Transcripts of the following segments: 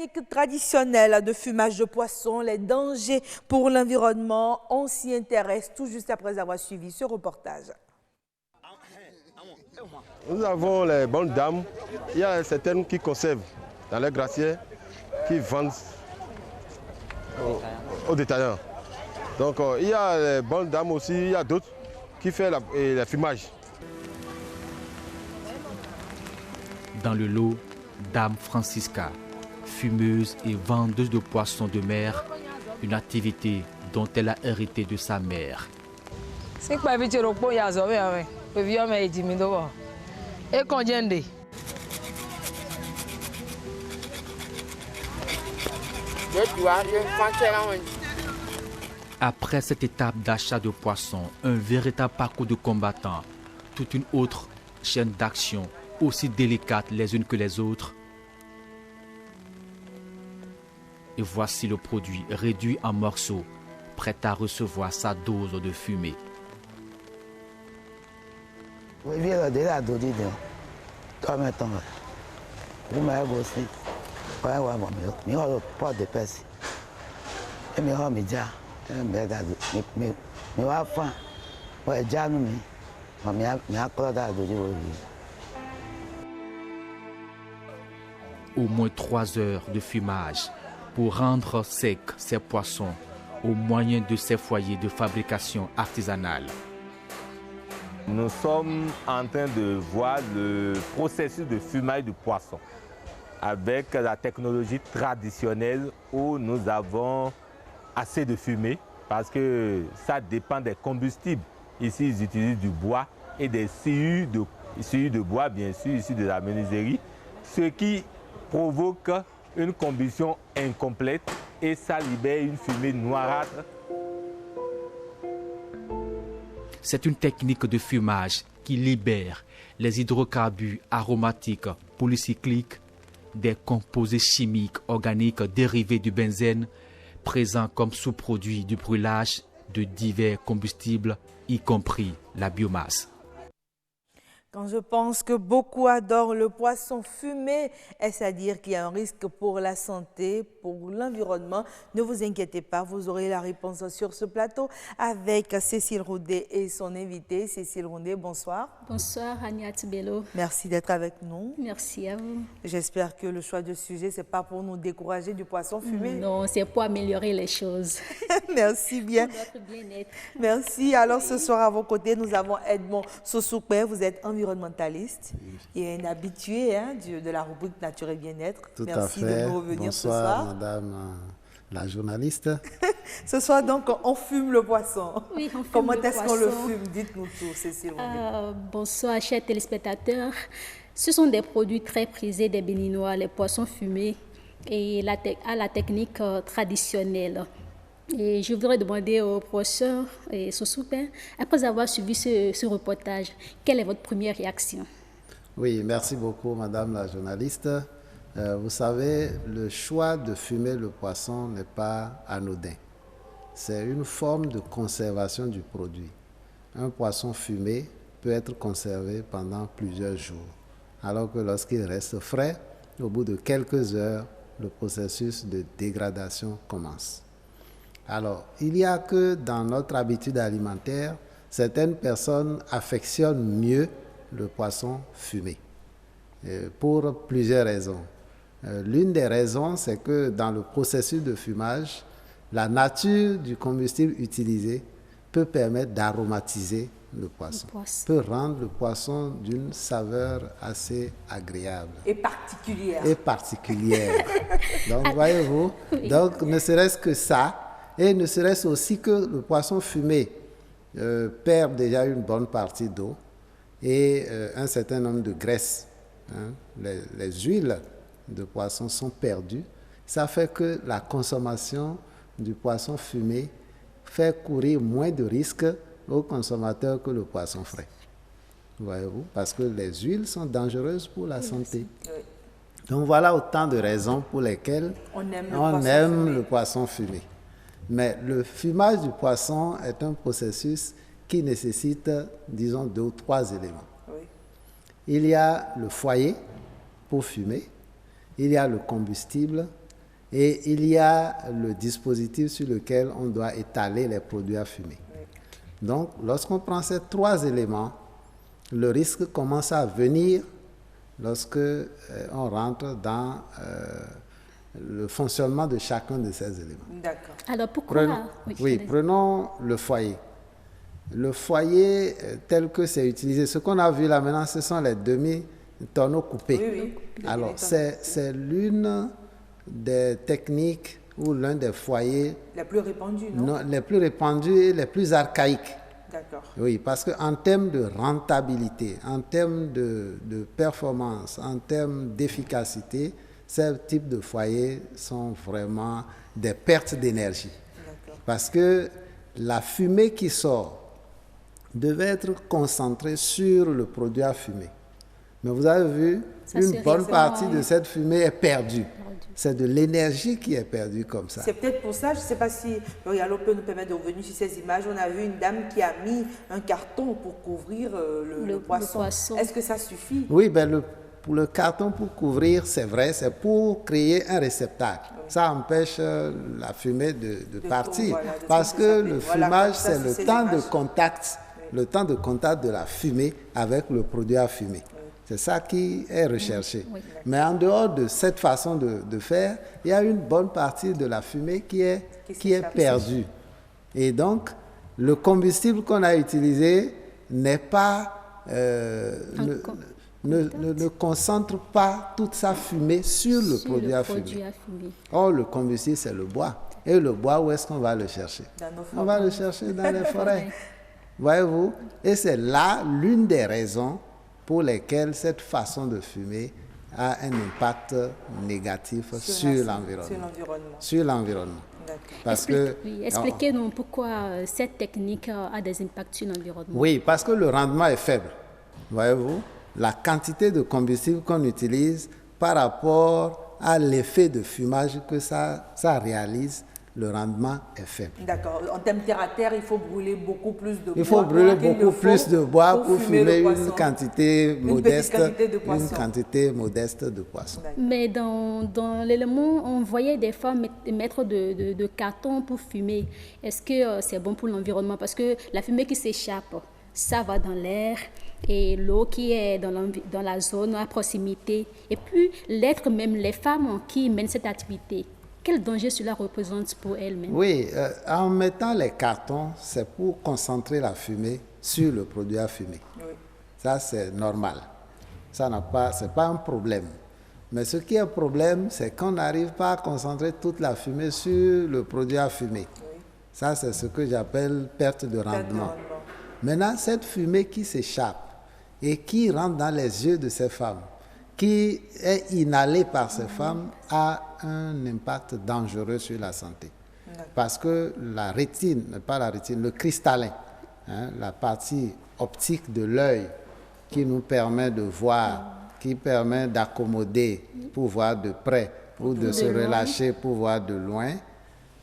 techniques traditionnelles de fumage de poisson, les dangers pour l'environnement. On s'y intéresse tout juste après avoir suivi ce reportage. Nous avons les bonnes dames. Il y a certaines qui conservent dans les glaciers, qui vendent aux détaillants. Donc il y a les bonnes dames aussi, il y a d'autres qui font le fumage. Dans le lot, Dame Francisca, fumeuse et vendeuse de poissons de mer, une activité dont elle a hérité de sa mère. Après cette étape d'achat de poissons, un véritable parcours de combattant, toute une autre chaîne d'action, aussi délicates les unes que les autres. Et voici le produit réduit en morceaux, prêt à recevoir sa dose de fumée. Au moins 3 heures de fumage pour rendre secs ces poissons au moyen de ces foyers de fabrication artisanale. Nous sommes en train de voir le processus de fumage du poisson avec la technologie traditionnelle où nous avons assez de fumée parce que ça dépend des combustibles. Ici, ils utilisent du bois et des sciures de bois, bien sûr, issus de la menuiserie, ce qui provoque une combustion incomplète et ça libère une fumée noirâtre. C'est une technique de fumage qui libère les hydrocarbures aromatiques polycycliques, des composés chimiques organiques dérivés du benzène, présents comme sous-produits du brûlage de divers combustibles, y compris la biomasse. Quand je pense que beaucoup adorent le poisson fumé, est-ce à dire qu'il y a un risque pour la santé, pour l'environnement? Ne vous inquiétez pas, vous aurez la réponse sur ce plateau avec Cécile Roudet et son invité. Cécile Roudet, bonsoir. Bonsoir, Agnat Bello. Merci d'être avec nous. Merci à vous. J'espère que le choix de sujet, ce n'est pas pour nous décourager du poisson fumé. Non, c'est pour améliorer les choses. Merci bien. Pour notre bien-être. Merci. Alors, ce soir, à vos côtés, nous avons Edmond Sosoukwe. Vous êtes environnementaliste et un habitué de la rubrique Nature et Bien-être. Merci de nous revenir ce soir. Bonsoir, madame la journaliste. Ce soir, donc, on fume le poisson. Oui, on fume Comment le est-ce qu'on le poisson. fume? Dites-nous tout, Cécile. Bonsoir, chers téléspectateurs. Ce sont des produits très prisés des Béninois, les poissons fumés et à la technique traditionnelle. Et je voudrais demander au professeur Sosoukwe, après avoir suivi ce reportage, quelle est votre première réaction? Oui, merci beaucoup, madame la journaliste. Vous savez, le choix de fumer le poisson n'est pas anodin. C'est une forme de conservation du produit. Un poisson fumé peut être conservé pendant plusieurs jours, alors que lorsqu'il reste frais, au bout de quelques heures, le processus de dégradation commence. Alors, il y a que dans notre habitude alimentaire, certaines personnes affectionnent mieux le poisson fumé, pour plusieurs raisons. L'une des raisons, c'est que dans le processus de fumage, la nature du combustible utilisé peut permettre d'aromatiser le poisson, peut rendre le poisson d'une saveur assez agréable. Et particulière. Et particulière. Donc, voyez-vous, donc ne serait-ce que ça, et ne serait-ce aussi que le poisson fumé perd déjà une bonne partie d'eau et un certain nombre de graisses. Les huiles de poisson sont perdues. Ça fait que la consommation du poisson fumé fait courir moins de risques aux consommateurs que le poisson frais. Voyez-vous, parce que les huiles sont dangereuses pour la santé. Donc voilà autant de raisons pour lesquelles on aime le poisson fumé. Mais le fumage du poisson est un processus qui nécessite, disons, 2 ou 3 éléments. Oui. Il y a le foyer pour fumer, il y a le combustible et il y a le dispositif sur lequel on doit étaler les produits à fumer. Donc, lorsqu'on prend ces 3 éléments, le risque commence à venir lorsque on rentre dans le fonctionnement de chacun de ces éléments. D'accord. Alors, pourquoi Prenons le foyer. Le foyer tel que c'est utilisé, ce qu'on a vu là maintenant, ce sont les demi-tonneaux coupés. Alors, c'est l'une des techniques ou l'un des foyers les plus répandus, non? Les plus répandus et les plus archaïques. D'accord. Oui, parce qu'en termes de rentabilité, en termes de performance, en termes d'efficacité, ces types de foyers sont vraiment des pertes d'énergie. Parce que la fumée qui sort devait être concentrée sur le produit à fumer. Mais vous avez vu, une bonne partie de cette fumée est perdue. C'est de l'énergie qui est perdue comme ça. C'est peut-être pour ça, je ne sais pas si L'Oréal peut nous permettre de revenir sur ces images. On a vu une dame qui a mis un carton pour couvrir le poisson. Est-ce que ça suffit? Oui, pour le carton pour couvrir, c'est vrai, c'est pour créer un réceptacle. Oui. Ça empêche la fumée de partir. Voilà, parce que le fumage, c'est le temps de contact, le temps de contact de la fumée avec le produit à fumer. C'est ça qui est recherché. Oui. Mais en dehors de cette façon de faire, il y a une bonne partie de la fumée qui est perdue. Et donc, le combustible qu'on a utilisé n'est pas, ne concentre pas toute sa fumée sur le produit à fumer. Or, le combustible, c'est le bois. Et le bois, où est-ce qu'on va le chercher? On va le chercher dans les forêts. Voyez-vous? Et c'est là l'une des raisons pour lesquelles cette façon de fumer a un impact négatif sur l'environnement. Expliquez-nous pourquoi cette technique a des impacts sur l'environnement. Oui, parce que le rendement est faible. Voyez-vous, la quantité de combustible qu'on utilise par rapport à l'effet de fumage que ça réalise, le rendement est faible. D'accord. En termes terre-à-terre, il faut brûler beaucoup plus de bois. Il faut brûler beaucoup plus de bois pour fumer une quantité modeste de poisson. Mais dans l'élément, on voyait des femmes mettre de carton pour fumer. Est-ce que c'est bon pour l'environnement? Parce que la fumée qui s'échappe, ça va dans l'air et l'eau qui est dans la zone à proximité. Et puis, l'être même, les femmes qui mènent cette activité, quel danger cela représente pour elles-mêmes? Oui, en mettant les cartons, c'est pour concentrer la fumée sur le produit à fumer. Oui. Ça, c'est normal. Ce n'est pas un problème. Mais ce qui est un problème, c'est qu'on n'arrive pas à concentrer toute la fumée sur le produit à fumer. Oui. Ça, c'est ce que j'appelle perte de rendement. Maintenant, cette fumée qui s'échappe et qui rentre dans les yeux de ces femmes, qui est inhalée par ces femmes, a un impact dangereux sur la santé. Parce que la rétine, pas la rétine, le cristallin, la partie optique de l'œil qui nous permet de voir, qui permet d'accommoder pour voir de près ou de se relâcher pour voir de loin,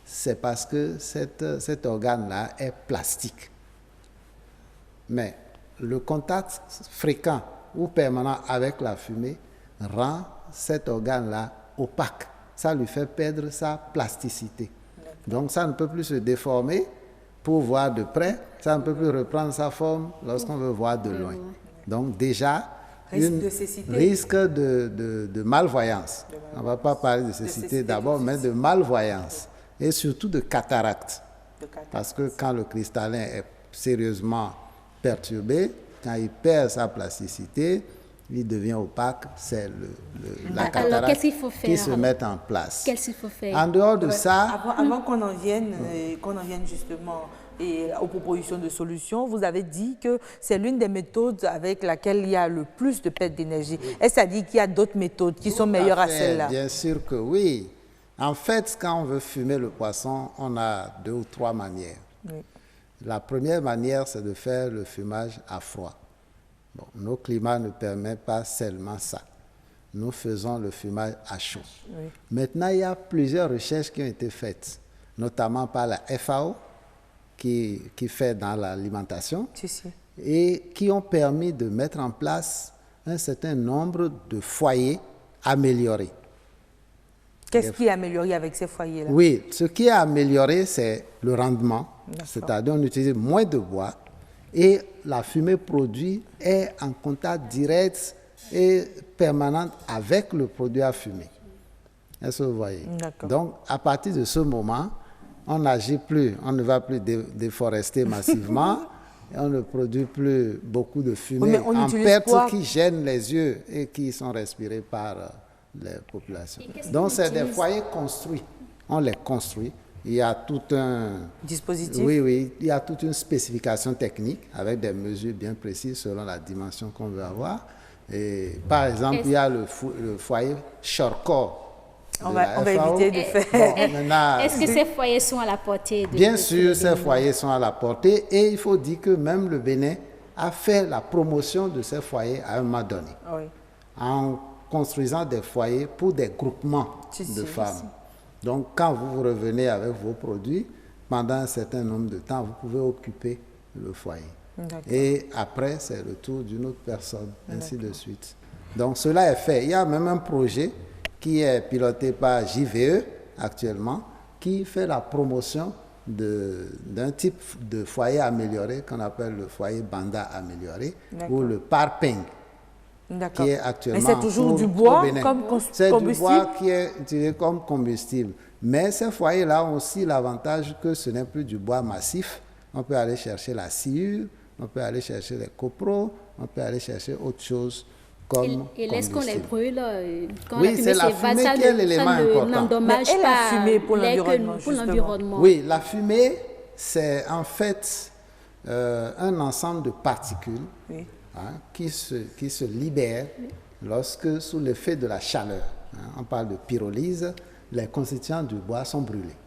c'est parce que cet organe-là est plastique. Mais le contact fréquent ou permanent avec la fumée rend cet organe-là opaque. Ça lui fait perdre sa plasticité. Donc ça ne peut plus se déformer pour voir de près, ça ne peut plus reprendre sa forme lorsqu'on veut voir de loin. Donc déjà, risque de malvoyance. On ne va pas parler de cécité d'abord, mais de malvoyance et surtout de cataracte. Parce que quand le cristallin est sérieusement perturbé, quand il perd sa plasticité, il devient opaque, c'est la cataracte qui se met en place. Qu'est-ce qu'il faut faire? En dehors de ça... Avant qu'on en vienne justement aux propositions de solutions, vous avez dit que c'est l'une des méthodes avec laquelle il y a le plus de perte d'énergie. Est-ce que ça dit qu'il y a d'autres méthodes qui sont meilleures à celle-là? Bien sûr que oui. En fait, quand on veut fumer le poisson, on a 2 ou 3 manières. Oui. La première manière, c'est de faire le fumage à froid. Bon, nos climats ne permettent pas seulement ça. Nous faisons le fumage à chaud. Oui. Maintenant, il y a plusieurs recherches qui ont été faites, notamment par la FAO, qui fait dans l'alimentation, et qui ont permis de mettre en place un certain nombre de foyers améliorés. Qu'est-ce qui est amélioré avec ces foyers-là? Oui, ce qui est amélioré, c'est le rendement. C'est-à-dire on utilise moins de bois et la fumée produite est en contact direct et permanent avec le produit à fumer. Est-ce que vous voyez? Donc, à partir de ce moment, on n'agit plus, on ne va plus déforester massivement, et on ne produit plus beaucoup de fumée en perte qui gêne les yeux et qui sont respirés par les populations. Donc, c'est des foyers construits. On les construit. Il y a tout un dispositif. Oui, il y a toute une spécification technique avec des mesures bien précises selon la dimension qu'on veut avoir. Et, par exemple, il y a le foyer short-core. On va éviter de faire. Est-ce que ces foyers sont à la portée Bien sûr, ces foyers sont à la portée et il faut dire que même le Bénin a fait la promotion de ces foyers à un moment donné. Oui. En construisant des foyers pour des groupements de femmes. Donc, quand vous revenez avec vos produits, pendant un certain nombre de temps, vous pouvez occuper le foyer. Et après, c'est le tour d'une autre personne, ainsi de suite. Donc, cela est fait. Il y a même un projet qui est piloté par JVE actuellement, qui fait la promotion d'un type de foyer amélioré qu'on appelle le foyer Banda amélioré ou le Parping, qui est actuellement. Mais c'est toujours du bois comme combustible? C'est du bois qui est utilisé comme combustible. Mais ces foyers-là ont aussi l'avantage que ce n'est plus du bois massif. On peut aller chercher la sciure, on peut aller chercher les copros, on peut aller chercher autre chose. Et est-ce qu'on les brûle quand oui, c'est la fumée qui est l'élément important. Mais et la fumée pour l'environnement? Oui, la fumée, c'est en fait un ensemble de particules qui se libèrent lorsque, sous l'effet de la chaleur, on parle de pyrolyse, les constituants du bois sont brûlés.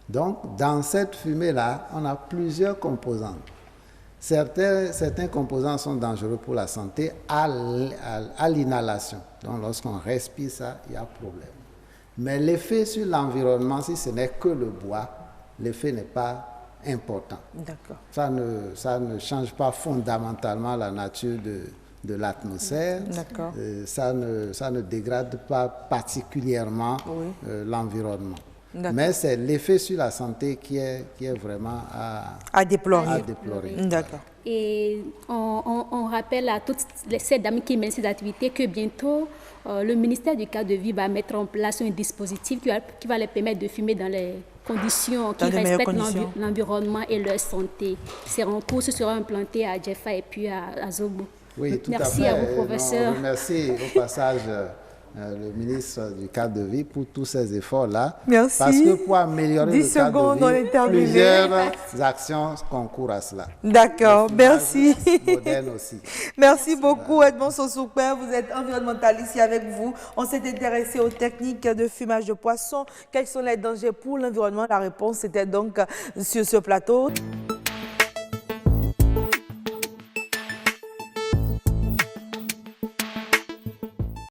Donc, dans cette fumée-là, on a plusieurs composantes. Certains composants sont dangereux pour la santé à l'inhalation. Donc, lorsqu'on respire ça, il y a problème. Mais l'effet sur l'environnement, si ce n'est que le bois, l'effet n'est pas important. D'accord. Ça ne change pas fondamentalement la nature de l'atmosphère. D'accord. Ça ne dégrade pas particulièrement l'environnement. Mais c'est l'effet sur la santé qui est vraiment à déplorer. D'accord. Et on rappelle à toutes ces dames qui mènent ces activités que bientôt, le ministère du cadre de vie va mettre en place un dispositif qui va les permettre de fumer dans les conditions qui respectent l'environnement et leur santé. Ces recours seront implantés à Djefa et puis à Zobo. Oui, tout merci à fait. À vous, professeur. Merci au passage le ministre du cadre de vie pour tous ces efforts-là. Merci. Parce que pour améliorer le cadre de vie, plusieurs actions concourent à cela. D'accord, merci. Moderne aussi. Merci beaucoup Edmond Sossoukouin, vous êtes environnementaliste ici avec vous. On s'est intéressé aux techniques de fumage de poisson. Quels sont les dangers pour l'environnement? La réponse était donc sur ce plateau.